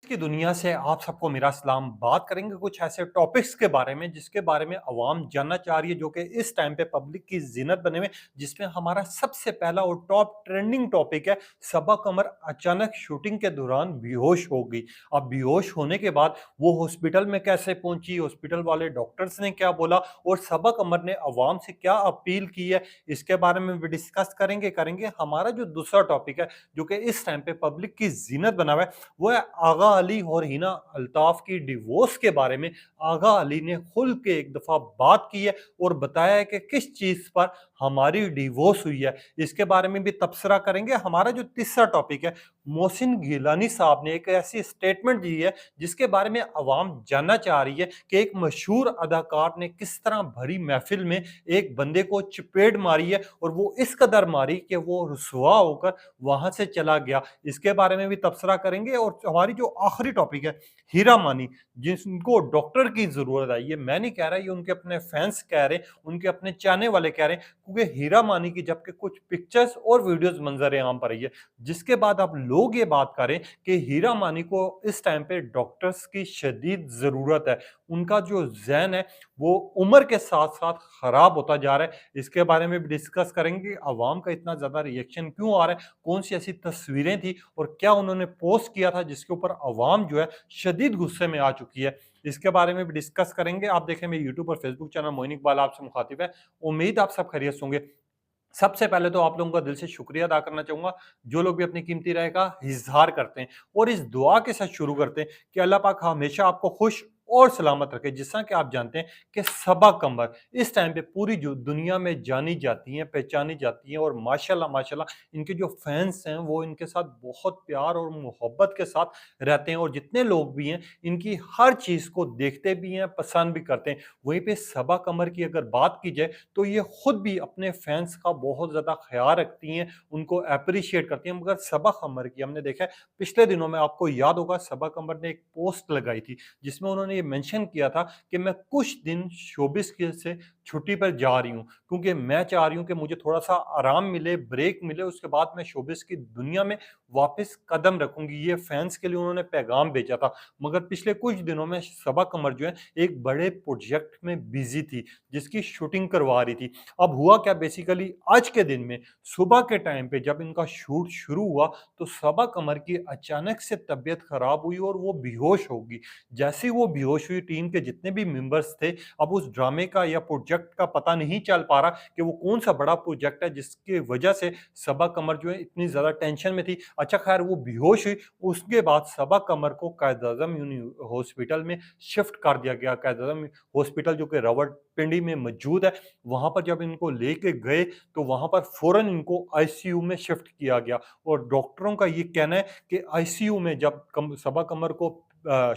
की दुनिया से आप सबको मेरा सलाम। बात करेंगे कुछ ऐसे टॉपिक्स के बारे में जिसके बारे में अवाम जानना चाह रही है, जो कि इस टाइम पे पब्लिक की ज़ीनत बने हुए, जिसमें हमारा सबसे पहला और टॉप ट्रेंडिंग टॉपिक है। सबा कमर अचानक शूटिंग के दौरान बेहोश हो गई। अब बेहोश होने के बाद वो हॉस्पिटल में कैसे पहुंची, हॉस्पिटल वाले डॉक्टर्स ने क्या बोला और सबा कमर ने अवाम से क्या अपील की है, इसके बारे में भी डिस्कस करेंगे। हमारा जो दूसरा टॉपिक है, जो कि इस टाइम पे पब्लिक की ज़ीनत बना हुआ है, वो है आगा अली और हिना अल्ताफ की डिवोर्स के बारे में। आगा अली ने खुल के एक दफा बात की है और बताया है कि किस चीज पर हमारी डिवोर्स हुई है। इसके बारे में भी तबसरा करेंगे। हमारा जो तीसरा टॉपिक है, मोहसिन गिलानी साहब ने एक ऐसी स्टेटमेंट दी है जिसके बारे में अवाम जानना चाह रही है कि एक मशहूर अदाकार ने किस तरह भरी महफिल में एक बंदे को चपेट मारी है और वो इस कदर मारी कि वो रुसवा होकर वहां से चला गया। इसके बारे में भी तबसरा करेंगे। और हमारी जो आखिरी टॉपिक है, हीरा मानी, जिनको डॉक्टर की जरूरत है, ये मैं नहीं कह रहा, ये उनके अपने फैंस कह रहे हैं, उनके अपने चाहने वाले कह रहे हैं, क्योंकि हीरा मानी की जबकि कुछ पिक्चर्स और वीडियोस मंजर आम पर आई है, जिसके बाद अब लोग ये बात करें कि हीरा मानी को इस टाइम पे डॉक्टर्स की शदीद जरूरत है। उनका जो जहन है वो उम्र के साथ साथ खराब होता जा रहा है। इसके बारे में भी डिस्कस करेंगे। अवाम का इतना ज्यादा रिएक्शन क्यों आ रहा है, कौन सी ऐसी तस्वीरें थी और क्या उन्होंने पोस्ट किया था जिसके ऊपर अवाम जो है शदीद गुस्से में आ चुकी है। इसके बारे में भी डिस्कस करेंगे। आप देखें, मेरे यूट्यूब और फेसबुक चैनल मोइन इकबाल आपसे मुखातिब है। उम्मीद आप सब खैरियत से होंगे। सबसे पहले तो आप लोगों का दिल से शुक्रिया अदा करना चाहूंगा, जो लोग भी अपनी कीमती राय का इजहार करते हैं। और इस दुआ के साथ शुरू करते हैं कि अल्लाह पाक हमेशा आपको खुश और सलामत रखे। जिस तरह कि आप जानते हैं कि सबा कमर इस टाइम पे पूरी जो दुनिया में जानी जाती हैं, पहचानी जाती हैं, और माशाल्लाह माशाल्लाह इनके जो फैंस हैं वो इनके साथ बहुत प्यार और मोहब्बत के साथ रहते हैं, और जितने लोग भी हैं इनकी हर चीज़ को देखते भी हैं, पसंद भी करते हैं। वहीं पे सबा कमर की अगर बात की जाए तो ये खुद भी अपने फैंस का बहुत ज़्यादा ख्याल रखती हैं, उनको एप्रिशिएट करती हैं। मगर सबा कमर की हमने देखा है, पिछले दिनों में आपको याद होगा सबा कमर ने एक पोस्ट लगाई थी जिसमें उन्होंने ये मेंशन किया था कि मैं कुछ दिन शोबिस के से छुट्टी पर जा रही हूँ, क्योंकि मैं चाह रही हूँ कि मुझे थोड़ा सा आराम मिले, ब्रेक मिले, उसके बाद मैं शोबिस की दुनिया में वापस कदम रखूंगी। ये फैंस के लिए उन्होंने पैगाम भेजा था। मगर पिछले कुछ दिनों में सबा कमर जो है एक बड़े प्रोजेक्ट में बिजी थी, जिसकी शूटिंग करवा रही थी। अब हुआ क्या, बेसिकली आज के दिन में सुबह के टाइम पे जब इनका शूट शुरू हुआ तो सबा कमर की अचानक से तबीयत खराब हुई और वो बेहोश हो गई। जैसे ही वो बेहोश हुई, टीम के जितने भी मेंबर्स थे, अब उस ड्रामे का या प्रोजेक्ट का पता नहीं चल पा रहा कि वो कौन सा बड़ा प्रोजेक्ट है जिसकी वजह से सबा कमर जो है इतनी ज्यादा टेंशन में थी। अच्छा खैर, वो बेहोश हुई। उसके बाद सबा कमर को कायद आजम हॉस्पिटल में शिफ्ट कर दिया गया। कायद आजम हॉस्पिटल जो कि रावलपिंडी में मौजूद है, वहां पर जब इनको लेके गए तो वहां पर फौरन इनको आईसीयू में शिफ्ट किया गया। और डॉक्टरों का ये कहना है कि आईसीयू में जब सबा कमर को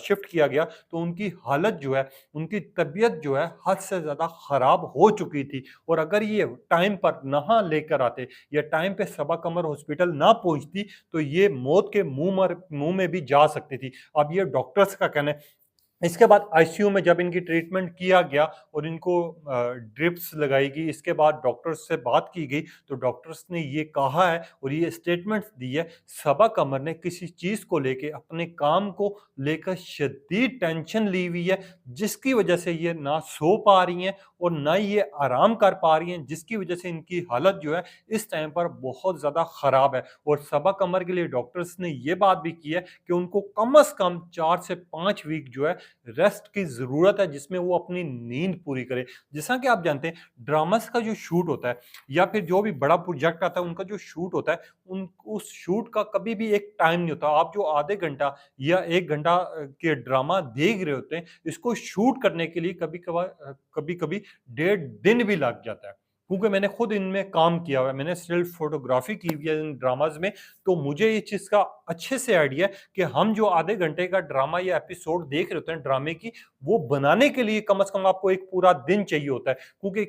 शिफ्ट किया गया तो उनकी हालत जो है, उनकी तबीयत जो है हद से ज़्यादा ख़राब हो चुकी थी। और अगर ये टाइम पर ना लेकर आते या टाइम पे सबा कमर हॉस्पिटल ना पहुंचती तो ये मौत के मुंह में भी जा सकती थी। अब ये डॉक्टर्स का कहना है। इसके बाद आईसीयू में जब इनकी ट्रीटमेंट किया गया और इनको ड्रिप्स लगाई गई, इसके बाद डॉक्टर्स से बात की गई तो डॉक्टर्स ने ये कहा है और ये स्टेटमेंट दी है, सबा कमर ने किसी चीज़ को लेके, अपने काम को लेकर शदीद टेंशन ली हुई है, जिसकी वजह से ये ना सो पा रही हैं और ना ये आराम कर पा रही हैं, जिसकी वजह से इनकी हालत जो है इस टाइम पर बहुत ज़्यादा ख़राब है। और सबा कमर के लिए डॉक्टर्स ने ये बात भी की है कि उनको कम से कम 4 से 5 वीक जो है रेस्ट की ज़रूरत है, जिसमें वो अपनी नींद पूरी करे। जैसा कि आप जानते हैं, ड्रामास का जो शूट होता है या फिर जो भी बड़ा प्रोजेक्ट आता है उनका जो शूट होता है, उन उस शूट का कभी भी एक टाइम नहीं होता। आप जो आधे घंटा या 1 घंटा के ड्रामा देख रहे होते हैं, इसको शूट करने के लिए कभी-कभी डेढ़ दिन भी लग जाता है। क्योंकि मैंने खुद इनमें काम किया हुआ है, मैंने स्टिल फोटोग्राफी की हुई है इन ड्रामास में, तो मुझे ये चीज़ का अच्छे से आइडिया है कि हम जो आधे घंटे का ड्रामा या एपिसोड देख रहे होते हैं ड्रामे की, वो बनाने के लिए कम से कम आपको एक पूरा दिन चाहिए होता है। क्योंकि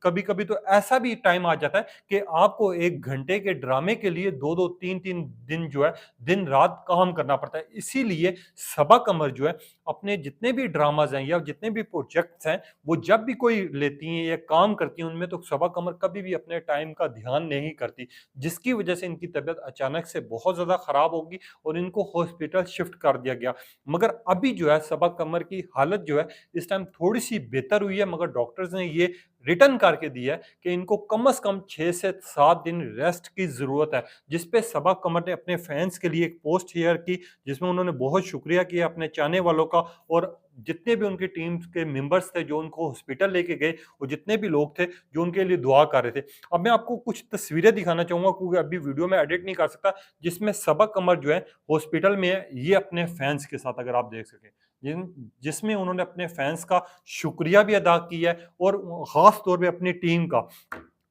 कभी-कभी तो ऐसा भी टाइम आ जाता है कि आपको 1 घंटे के ड्रामे के लिए 2-2 3-3 दिन जो है, दिन-रात काम करना पड़ता है। इसीलिए सबा कमर जो है, अपने जितने भी ड्रामाज़ हैं या जितने भी प्रोजेक्ट्स हैं, वो जब भी कोई लेती हैं या काम करती हैं, उनमें तो सबा कमर कभी भी अपने टाइम का ध्यान नहीं करती, जिसकी वजह से इनकी तबीयत अचानक से बहुत ज़्यादा खराब होगी और इनको हॉस्पिटल शिफ्ट कर दिया गया। मगर अभी जो है सबा कमर की हालत जो है इस टाइम थोड़ी-सी बेहतर हुई है, मगर डॉक्टर्स ने ये रिटर्न करके दिया है कि इनको कम से कम 6 से 7 दिन रेस्ट की ज़रूरत है। जिस पे सबा कमर ने अपने फैन्स के लिए एक पोस्ट शेयर की, जिसमें उन्होंने बहुत शुक्रिया किया अपने चाहने वालों का और जितने भी उनकी टीम के मेंबर्स थे जो उनको हॉस्पिटल लेके गए और जितने भी लोग थे जो उनके लिए दुआ कर रहे थे। अब मैं आपको कुछ तस्वीरें दिखाना चाहूँगा क्योंकि अभी वीडियो में एडिट नहीं कर सकता, जिसमें सबा कमर जो है हॉस्पिटल में है, ये अपने फैन्स के साथ, अगर आप देख सकें। जिसमें उन्होंने अपने फैन्स का शुक्रिया भी अदा किया है और ख़ास तौर पे अपनी टीम का।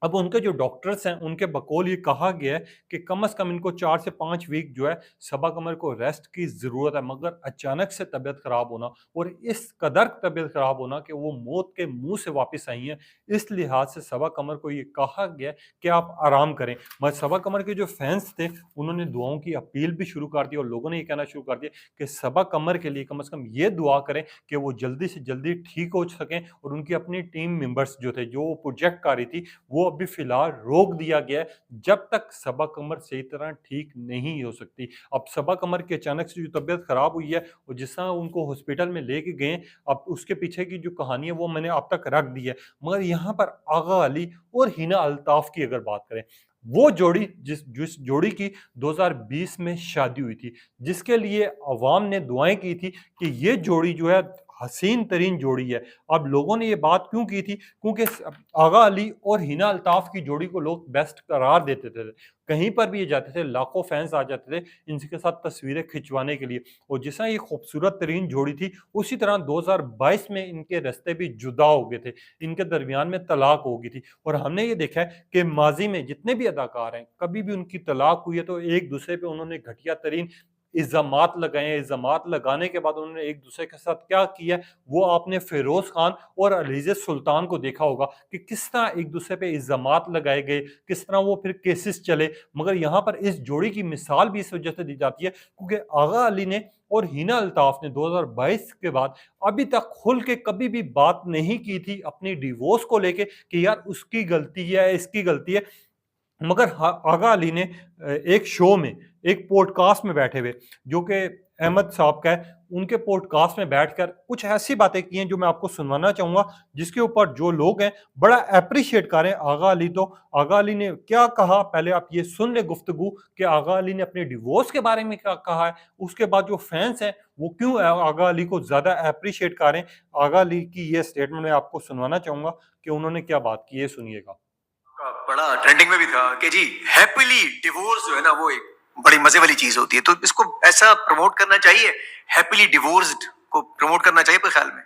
अब उनके जो डॉक्टर्स हैं, उनके बकौल ये कहा गया है कि कम से कम इनको 4 से 5 वीक जो है सबा कमर को रेस्ट की ज़रूरत है, मगर अचानक से तबीयत ख़राब होना और इस कदर तबीयत ख़राब होना कि वो मौत के मुँह से वापस आई हैं, इस लिहाज से सबा कमर को ये कहा गया है कि आप आराम करें। मगर सबा कमर के जो फैन्स थे, उन्होंने दुआओं की अपील भी शुरू कर दी और लोगों ने ये कहना शुरू कर दिया कि सबा कमर के लिए कम से कम ये दुआ करें कि वो जल्दी से जल्दी ठीक हो सकें और उनकी अपनी टीम मेंबर्स जो थे, जो वो प्रोजेक्ट कर रही थी, वो अभी फिलहाल रोक दिया गया है, जब तक सबा कमर सही तरह ठीक नहीं हो सकती। अब सबा कमर की अचानक से जो तबीयत खराब हुई है और जिस तरह उनको हॉस्पिटल में लेके गए, अब उसके पीछे की जो कहानी है वो मैंने अब तक रख दी है। मगर यहाँ पर आगा अली और हिना अल्ताफ की अगर बात करें, वो जोड़ी जिस जिस जोड़ी की 2020 में शादी हुई थी, जिसके लिए अवाम ने दुआएँ की थी कि ये जोड़ी जो है हसीन तरीन जोड़ी है। अब लोगों ने ये बात क्यों की थी? क्योंकि आगा अली और हिना अल्ताफ की जोड़ी को लोग बेस्ट करार देते थे। कहीं पर भी ये जाते थे, लाखों फैन्स आ जाते थे इनके साथ तस्वीरें खिंचवाने के लिए और जिस तरह ये खूबसूरत तरीन जोड़ी थी, उसी तरह 2022 में इनके रास्ते भी जुदा हो गए थे। इनके दरमियान में तलाक हो गई थी और हमने ये देखा है कि माज़ी में जितने भी अदाकार हैं, कभी भी उनकी तलाक हुई है तो एक-दूसरे पे उन्होंने घटिया तरीन इल्ज़ामात लगाए हैं। इल्ज़ामात लगाने के बाद उन्होंने एक-दूसरे के साथ क्या किया, वो आपने फ़िरोज़ खान और अलीज़ा सुल्तान को देखा होगा कि किस तरह एक-दूसरे पे इल्ज़ामात लगाए गए, किस तरह वो फिर केसेस चले। मगर यहाँ पर इस जोड़ी की मिसाल भी इस वजह से दी जाती है क्योंकि आगा अली ने और हिना अल्ताफ ने 2022 के बाद अभी तक खुल के कभी भी बात नहीं की थी अपनी डिवोर्स को लेके कि यार उसकी गलती है, इसकी गलती है। मगर आगा अली ने एक शो में, एक पॉडकास्ट में बैठे हुए, जो कि अहमद साहब का है, उनके पॉडकास्ट में बैठकर कुछ ऐसी बातें की हैं जो मैं आपको सुनवाना चाहूँगा, जिसके ऊपर जो लोग हैं बड़ा एप्रिशिएट कर रहे हैं आगा अली तो। आगा अली ने क्या कहा, पहले आप ये सुन लें गुफ्तगू कि आगा अली ने अपने डिवोर्स के बारे में क्या कहा है, उसके बाद जो फैन्स हैं वो क्यों आगा अली को ज़्यादा एप्रिशिएट कर रहे हैं। आगा अली की ये स्टेटमेंट मैं आपको सुनवाना चाहूँगा कि उन्होंने क्या बात की है, सुनिएगा। का बड़ा ट्रेंडिंग में भी था कि जी हैप्पीली डिवोर्स जो है ना वो एक बड़ी मजे वाली चीज होती है, तो इसको ऐसा प्रमोट करना चाहिए, हैप्पीली डिवोर्स्ड को प्रमोट करना चाहिए आपके ख्याल में?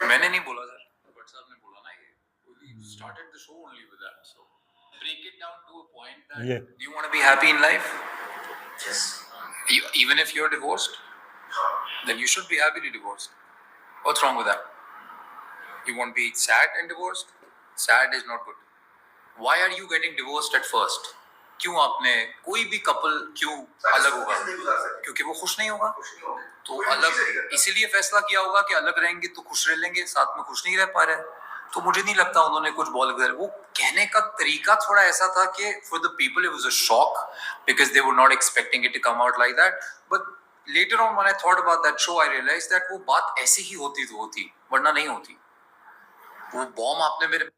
मैंने नहीं बोला सर, बट सर ने बोला ना, ये we started the show only with that, so break it down to a point that Yeah. do you want to be happy in life? Yes. Even if you're divorced, then you should be happily divorced. What's wrong with that? You want to be sad and divorced? Sad is not good. Why are you getting divorced at first? क्यों आपने, कोई भी couple क्यों अलग होगा? क्योंकि वो खुश नहीं होगा, तो अलग इसीलिए फैसला किया होगा कि अलग रहेंगे तो खुश रह लेंगे, साथ में खुश नहीं रह पा रहे। तो मुझे नहीं लगता उन्होंने कुछ बोल कर, वो कहने का तरीका थोड़ा ऐसा था कि for the people it was a shock because they were not expecting it to come out like that, but later on when I thought about that show I realized that वो बात ऐसी ही होती तो होती, वरना नहीं होती। वो बॉम्ब आपने मेरे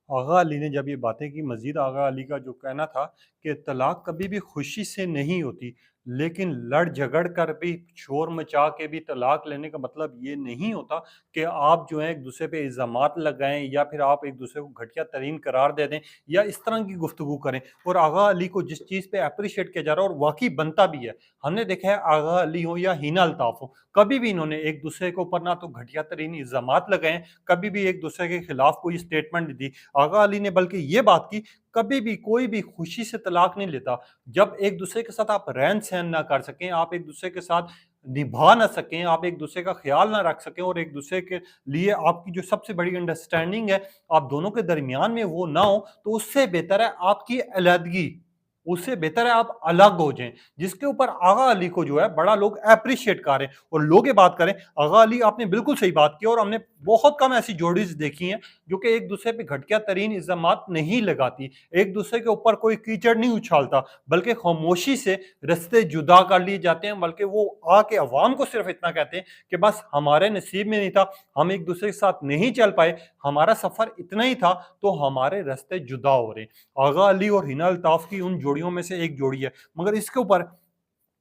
आगा अली ने जब ये बातें की, मज़ीद आगा अली का जो कहना था कि तलाक कभी भी खुशी से नहीं होती, लेकिन लड़ झगड़ कर भी, शोर मचा के भी तलाक लेने का मतलब ये नहीं होता कि आप जो है एक दूसरे पे इल्ज़ामात लगाएं या फिर आप एक दूसरे को घटिया तरीन करार दे दें या इस तरह की गुफ्तगू करें। और आगा अली को जिस चीज़ पे अप्रिशिएट किया जा रहा है और वाकई बनता भी है, हमने देखा है आगा अली हो या हिना अल्ताफ हो, कभी भी इन्होंने एक दूसरे के ऊपर ना तो घटिया तरीन इल्ज़ामात लगाए, कभी भी एक दूसरे के खिलाफ कोई स्टेटमेंट नहीं दी। आगा अली ने बल्कि ये बात की, कभी भी कोई भी खुशी से तलाक नहीं लेता। जब एक दूसरे के साथ आप रहन-सहन ना कर सकें, आप एक दूसरे के साथ निभा ना सकें, आप एक दूसरे का ख्याल ना रख सकें और एक दूसरे के लिए आपकी जो सबसे बड़ी अंडरस्टैंडिंग है आप दोनों के दरमियान में वो ना हो, तो उससे बेहतर है आपकी अलहदगी, उससे बेहतर है आप अलग हो जाएं। जिसके ऊपर आगा अली को जो है बड़ा लोग अप्रिशिएट कर रहे हैं। और लोग ये बात करें, आगा अली आपने बिल्कुल सही बात की और हमने बहुत कम ऐसी जोड़ीज देखी हैं जो कि एक दूसरे पे घटिया तरीन इल्जामात नहीं लगाती, एक दूसरे के ऊपर कोई कीचड़ नहीं उछालता, बल्कि खामोशी से रिश्ते जुदा कर लिए जाते हैं। बल्कि वो आके अवाम को सिर्फ इतना कहते हैं कि बस हमारे नसीब में नहीं था, हम एक दूसरे के साथ नहीं चल पाए, हमारा सफर इतना ही था, तो हमारे रास्ते जुदा हो रहे हैं। आगा अली और हिना अल्ताफ की उन जोड़ियों में से एक जोड़ी है। मगर इसके ऊपर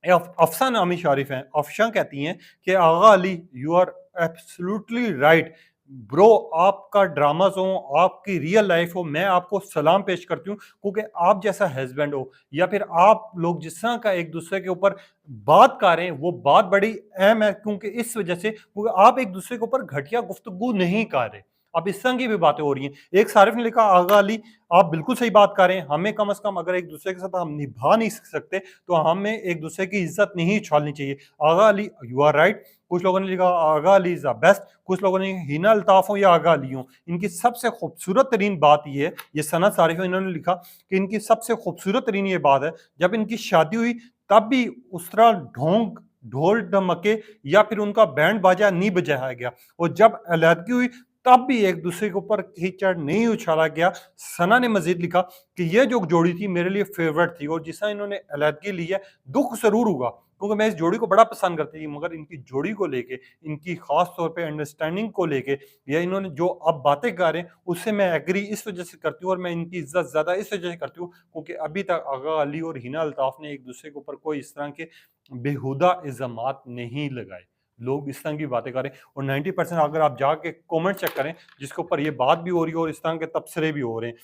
अफसा नामी शारिफ हैं, अफशा कहती हैं कि Agha Ali you are absolutely right bro, आपका ड्रामाज हो, आपकी रियल लाइफ हो, मैं आपको सलाम पेश करती हूँ, क्योंकि आप जैसा हस्बैंड हो या फिर आप लोग जिस तरह का एक दूसरे के ऊपर बात कर रहे हैं वो बात बड़ी अहम है, क्योंकि इस वजह से क्योंकि आप एक दूसरे के ऊपर घटिया गुफ्तगू नहीं कर रहे। अब इस तरह की भी बातें हो रही हैं। एक सारिफ ने लिखा, आगा अली आप बिल्कुल सही बात कर रहे हैं, हमें कम से कम अगर एक दूसरे के साथ हम निभा नहीं सकते तो हमें एक दूसरे की इज्जत नहीं उछालनी चाहिए। आगा अली यू आर राइट। कुछ लोगों ने लिखा आगा अली इज द बेस्ट, कुछ लोगों ने हिना अल्ताफ हो या आगा अली हो, इनकी सबसे खूबसूरत तरीन बात ये है, ये सनत सारिफ इन्होंने लिखा कि इनकी सबसे खूबसूरत तरीन ये बात है, जब इनकी शादी हुई तब भी उस तरह ढोंग ढोल ढमके या फिर उनका बैंड बाजा नहीं बजाया गया, और जब अलहदगी हुई तब भी एक दूसरे के ऊपर कीचड़ नहीं उछाला गया। सना ने मजीद लिखा कि ये जो जोड़ी थी मेरे लिए फेवरेट थी, और जिस तरह इन्होंने अलहदगी ली है दुख जरूर हुआ, क्योंकि मैं इस जोड़ी को बड़ा पसंद करती थी, मगर इनकी जोड़ी को लेके, इनकी खास तौर पे अंडरस्टैंडिंग को लेके या इन्होंने जो अब बातें कर रहे हैं उससे मैं एग्री इस वजह से करती हूँ, और मैं इनकी इज्जत ज्यादा इस वजह से करती हूँ क्योंकि अभी तक आगा अली और हिना अल्ताफ ने एक दूसरे के ऊपर कोई इस तरह के बेहुदा इल्जामात नहीं लगाए। लोग इस तरह की बातें करें और 90% अगर आप जाके कमेंट चेक करें जिसके ऊपर ये बात भी हो रही है और इस तरह के तबसरे भी हो रहे हैं,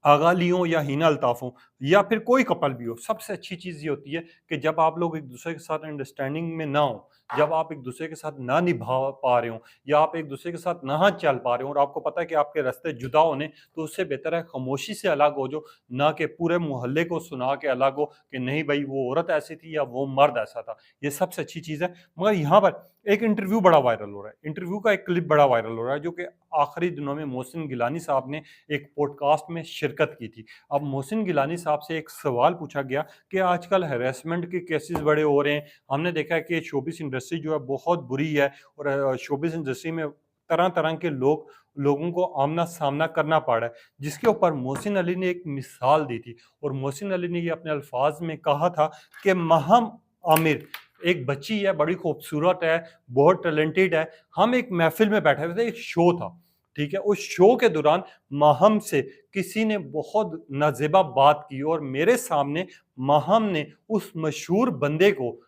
आगा अली हो या हिना अल्ताफ हो या फिर कोई कपल भी हो, सबसे अच्छी चीज़ ये होती है कि जब आप लोग एक दूसरे के साथ अंडरस्टैंडिंग में ना हो, जब आप एक दूसरे के साथ ना निभा पा रहे हो या आप एक दूसरे के साथ ना चल पा रहे हो और आपको पता है कि आपके रास्ते जुदा होने, तो उससे बेहतर है खामोशी से अलग हो जो, ना कि पूरे मोहल्ले को सुना के अलग हो कि नहीं भाई वो औरत ऐसी थी या वो मर्द ऐसा था। ये सबसे अच्छी चीज़ है। मगर यहाँ पर एक इंटरव्यू बड़ा वायरल हो रहा है, इंटरव्यू का एक क्लिप बड़ा वायरल हो रहा है जो कि आखिरी दिनों में मोहसिन गिलानी साहब ने एक पॉडकास्ट में शिरकत की थी। अब मोहसिन गिलानी साहब से एक सवाल पूछा गया कि आजकल हैरेसमेंट के केसेस बड़े हो रहे हैं, हमने देखा है कि शोबिस इंडस्ट्री जो है बहुत बुरी है और शोबिस इंडस्ट्री में तरह तरह के लोगों को आमना सामना करना पड़ा है, जिसके ऊपर मोहसिन अली ने एक मिसाल दी थी और मोहसिन अली ने ये अपने अल्फाज में कहा था कि महम आमिर एक बच्ची है, बड़ी खूबसूरत है, बहुत टैलेंटेड है, हम एक महफिल में बैठे हुए थे, एक शो था, ठीक है, उस शो के दौरान माहम से किसी ने बहुत नाजेबा बात की और मेरे सामने माहम ने उस मशहूर बंदे को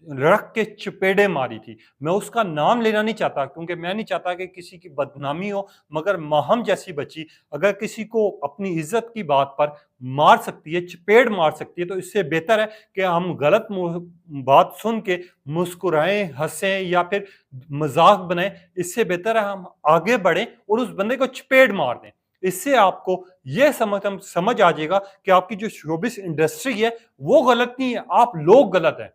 रख के चपेड़े मारी थी। मैं उसका नाम लेना नहीं चाहता क्योंकि मैं नहीं चाहता कि किसी की बदनामी हो, मगर माहम जैसी बच्ची अगर किसी को अपनी इज्जत की बात पर मार सकती है, चपेड़ मार सकती है, तो इससे बेहतर है कि हम गलत बात सुन के मुस्कुराएं, हंसें या फिर मजाक बनाएं। इससे बेहतर है हम आगे बढ़ें और उस बंदे को चपेड़ मार दें। इससे आपको यह समझ आ जाएगा कि आपकी जो शोबिस इंडस्ट्री है वो गलत नहीं है, आप लोग गलत हैं।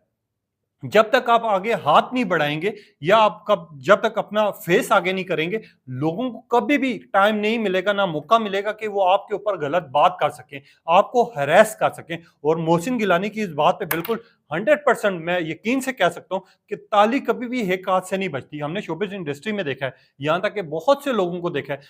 जब तक आप आगे हाथ नहीं बढ़ाएंगे या आप जब तक अपना फेस आगे नहीं करेंगे, लोगों को कभी भी टाइम नहीं मिलेगा, ना मौका मिलेगा कि वो आपके ऊपर गलत बात कर सकें, आपको हरास कर सकें। और मोहसिन गिलानी की इस बात पे बिल्कुल 100% मैं यकीन से कह सकता हूं कि ताली कभी भी एक हाथ से नहीं बचती। हमने शोबिस इंडस्ट्री में देखा है, यहां तक कि बहुत से लोगों को देखा है,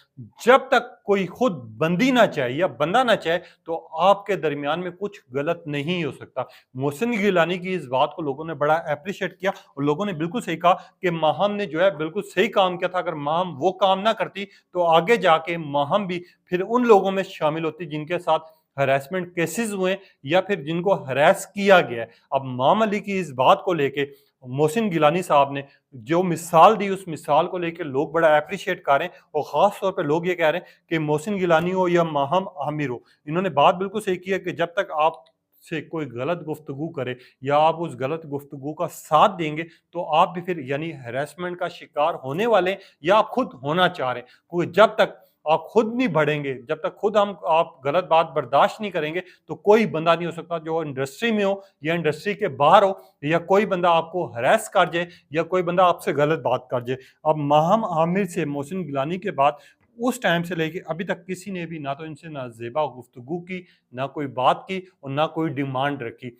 जब तक कोई खुद बंदी ना चाहे या बंदा ना चाहे तो आपके दरमियान में कुछ गलत नहीं हो सकता। मोहसिन गिलानी की इस बात को लोगों ने बड़ा अप्रिशिएट किया और लोगों ने बिल्कुल सही कहा कि माहम ने जो है बिल्कुल सही काम किया था। अगर माहम वो काम ना करती तो आगे जाके माहम भी फिर उन लोगों में शामिल होती जिनके साथ हरासमेंट केसेस हुए या फिर जिनको हरास किया गया है। अब माम अली की इस बात को लेके मोहसिन गिलानी साहब ने जो मिसाल दी, उस मिसाल को लेकर लोग बड़ा अप्रिशिएट कर रहे हैं और खास तौर पे लोग ये कह रहे हैं कि मोहसिन गिलानी हो या माहम आमिर हो, इन्होंने बात बिल्कुल सही की है कि जब तक आप से कोई गलत गुफ्तगू करे या आप उस गलत गुफ्तगू का साथ देंगे तो आप भी फिर यानी हैरेसमेंट का शिकार होने वाले या आप खुद होना चाह रहे हैं। क्योंकि जब तक आप खुद नहीं बढ़ेंगे, जब तक खुद आप गलत बात बर्दाश्त नहीं करेंगे, तो कोई बंदा नहीं हो सकता जो इंडस्ट्री में हो या इंडस्ट्री के बाहर हो, या कोई बंदा आपको हरास कर जाए या कोई बंदा आपसे गलत बात कर जाए। अब माहम आमिर से मोहसिन गिलानी के बाद उस टाइम से लेके अभी तक किसी ने भी ना तो इनसे ना ज़ेबा गुफ्तगू की, ना कोई बात की और ना कोई डिमांड रखी।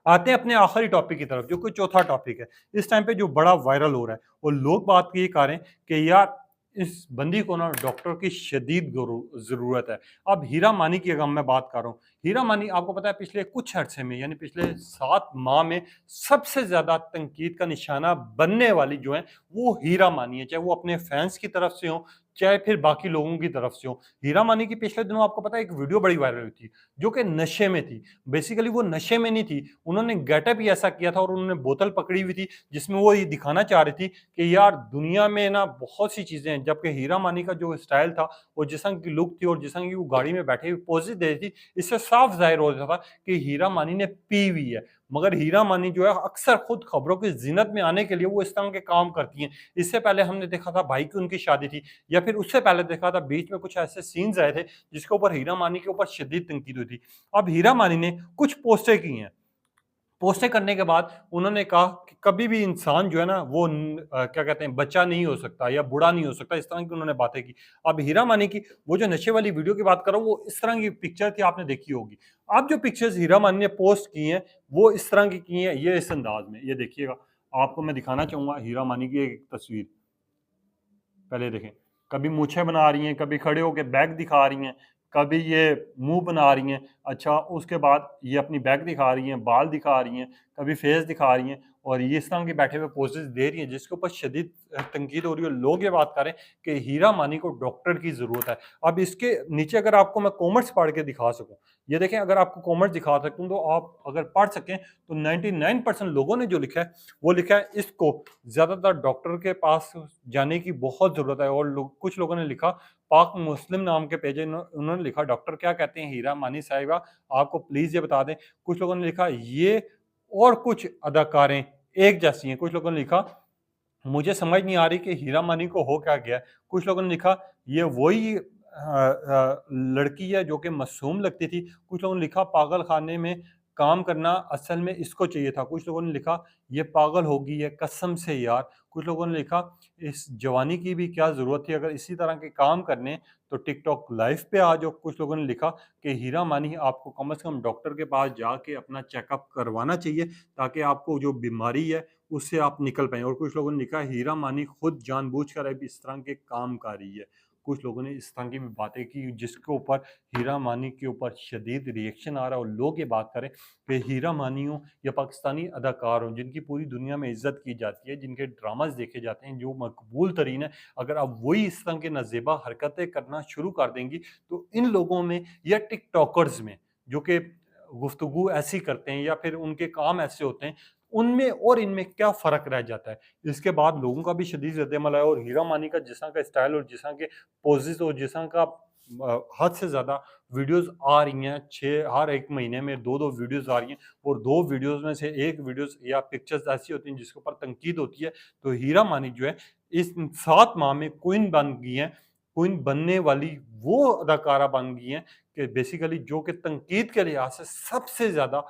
आते हैं अपने आखिरी टॉपिक की तरफ, जो कि चौथा टॉपिक है। इस टाइम पे जो बड़ा वायरल हो रहा है और लोग बात ये कर रहे हैं कि यार इस बंदी को ना डॉक्टर की शदीद ज़रूरत है। अब हीरा मानी की अगर मैं बात कर रहा हूँ, हीरा मानी आपको पता है पिछले कुछ अरसे में, यानी पिछले 7 माह में सबसे ज़्यादा तनकीद का निशाना बनने वाली जो है वो हीरा मानी है। चाहे वो अपने फैंस की तरफ से हो, चाहे फिर बाकी लोगों की तरफ से हो। हीरा मानी की पिछले दिनों आपको पता है एक वीडियो बड़ी वायरल हुई थी, जो कि नशे में थी। बेसिकली वो नशे में नहीं थी, उन्होंने गेटअप ही ऐसा किया था और उन्होंने बोतल पकड़ी हुई थी जिसमें वो ये दिखाना चाह रही थी कि यार दुनिया में ना बहुत सी चीजें हैं। जबकि हीरा मानी का जो स्टाइल था और जिस तरह की लुक थी और जिस तरह की वो गाड़ी में बैठे हुए पोजेज दे रही थी, इससे साफ जाहिर हो रहा था कि हीरा मानी ने पी हुई है। मगर हीरा मानी जो है अक्सर खुद खबरों की जिन्नत में आने के लिए वो इस तरह के काम करती हैं। इससे पहले हमने देखा था भाई की उनकी शादी थी, या फिर उससे पहले देखा था बीच में कुछ ऐसे सीन्स आए थे जिसके ऊपर हीरा मानी के ऊपर शदीद तनकीद हुई थी। अब हीरा मानी ने कुछ पोस्टें की हैं। पोस्टें करने के बाद उन्होंने कहा कि कभी भी इंसान जो है ना वो क्या कहते हैं बच्चा नहीं हो सकता या बूढ़ा नहीं हो सकता, इस तरह की उन्होंने बातें की। अब हीरा मानी की वो जो नशे वाली वीडियो की बात कर रहा हूँ वो इस तरह की पिक्चर थी, आपने देखी होगी। अब जो पिक्चर्स हीरा मानी ने पोस्ट की हैं वो इस तरह की हैं, ये इस अंदाज में, ये देखिएगा। आपको मैं दिखाना चाहूंगा हीरा मानी की एक तस्वीर, पहले देखें। कभी मूछें बना रही हैं, कभी खड़े होकर बैग दिखा रही हैं, कभी ये मुंह बना रही हैं। अच्छा, उसके बाद ये अपनी बैग दिखा रही हैं, बाल दिखा रही हैं, कभी फेस दिखा रही हैं और ये इस तरह के बैठे हुए पोजेस दे रही हैं जिसके ऊपर शदीद तनकीद हो रही है। लोग ये बात करें कि हीरा मानी को डॉक्टर की ज़रूरत है। अब इसके नीचे अगर आपको मैं कॉमेंट्स पढ़ के दिखा सकूँ, ये देखें, अगर आपको कॉमेंट्स दिखा सकूँ तो आप अगर पढ़ सकें तो 99% लोगों ने जो लिखा है वो लिखा है इसको ज़्यादातर डॉक्टर के पास जाने की बहुत ज़रूरत है। और कुछ लोगों ने लिखा, पाक मुस्लिम नाम के पेज है, उन्होंने लिखा डॉक्टर क्या कहते हैं हीरा मानी साहिबा, आपको प्लीज़ ये बता दें। कुछ लोगों ने लिखा ये और कुछ अदाकारें एक जैसी हैं। कुछ लोगों ने लिखा मुझे समझ नहीं आ रही कि हीरा मानी को हो क्या गया। कुछ लोगों ने लिखा ये वही लड़की है जो कि मासूम लगती थी। कुछ लोगों ने लिखा पागल खाने में काम करना असल में इसको चाहिए था। कुछ लोगों ने लिखा ये पागल हो गई है कसम से यार। कुछ लोगों ने लिखा इस जवानी की भी क्या ज़रूरत थी, अगर इसी तरह के काम करने तो टिकटॉक लाइव पे आ जाओ। कुछ लोगों ने लिखा कि हीरा मानी आपको कम से कम डॉक्टर के पास जाके अपना चेकअप करवाना चाहिए ताकि आपको जो बीमारी है उससे आप निकल पाएँ। और कुछ लोगों ने लिखा हीरा मानी खुद जानबूझकर अब इस तरह के काम कर रही है। कुछ लोगों ने इस तरह की भी बातें की जिसके ऊपर हीरा मानी के ऊपर शदीद रिएक्शन आ रहा है। और लोग ये बात करें कि हीरा मानी हो या पाकिस्तानी अदाकार हो जिनकी पूरी दुनिया में इज्जत की जाती है, जिनके ड्रामाज देखे जाते हैं, जो मकबूल तरीन है, अगर आप वही इस तरह के नाजेबा हरकतें करना शुरू कर देंगी तो इन लोगों में या टिकटॉकर्स में जो कि गुफ्तगू ऐसी करते हैं या फिर उनके काम ऐसे होते हैं, उनमें और इनमें क्या फ़र्क रह जाता है। इसके बाद लोगों का भी शदीद रद्द-ए-अमल आया और हीरा मानी का जिस तरह का स्टाइल और जिस तरह के पोजेज़ और जिस तरह का हद से ज़्यादा वीडियोज़ आ रही हैं, 6 हर 1 महीने में 2-2 वीडियोज़ आ रही हैं और 2 वीडियोज़ में से 1 वीडियोज़ या पिक्चर्स ऐसी होती हैं जिसके ऊपर तनकीद होती है। तो हीरा मानी जो है इस 7 माह में क्वीन बन गई हैं, क्वीन बनने वाली वो अदाकारा बन गई हैं कि बेसिकली जो कि तनकीद के लिहाज़ से सबसे ज़्यादा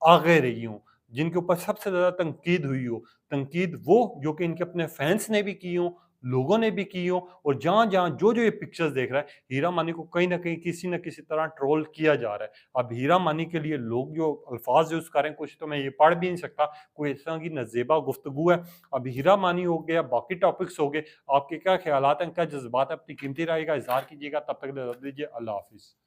आगे रही हों, जिनके ऊपर सबसे ज़्यादा तनकीद हुई हो। तनकीद वो जो कि इनके अपने फैन्स ने भी की हों, लोगों ने भी की हों और जहाँ-जहाँ, जो-जो ये पिक्चर्स देख रहा है, हीरा मानी को कहीं न कहीं किसी न किसी तरह ट्रोल किया जा रहा है। अब हीरा मानी के लिए लोग जो अल्फ़ाज़ यूज़ कर रहे हैं, कुछ तो मैं ये पढ़ भी नहीं सकता, कोई इस तरह की नज़ेबा गुफ्तगू है। अब हीरा मानी हो गया, बाकी टॉपिक्स हो गए, आपके क्या ख़्यालात हैं, क्या जज़्बात हैं, अपनी कीमती राय का इज़हार कीजिएगा। तब तक के लिए इजाज़त दीजिए। अल्लाह हाफ़िज़।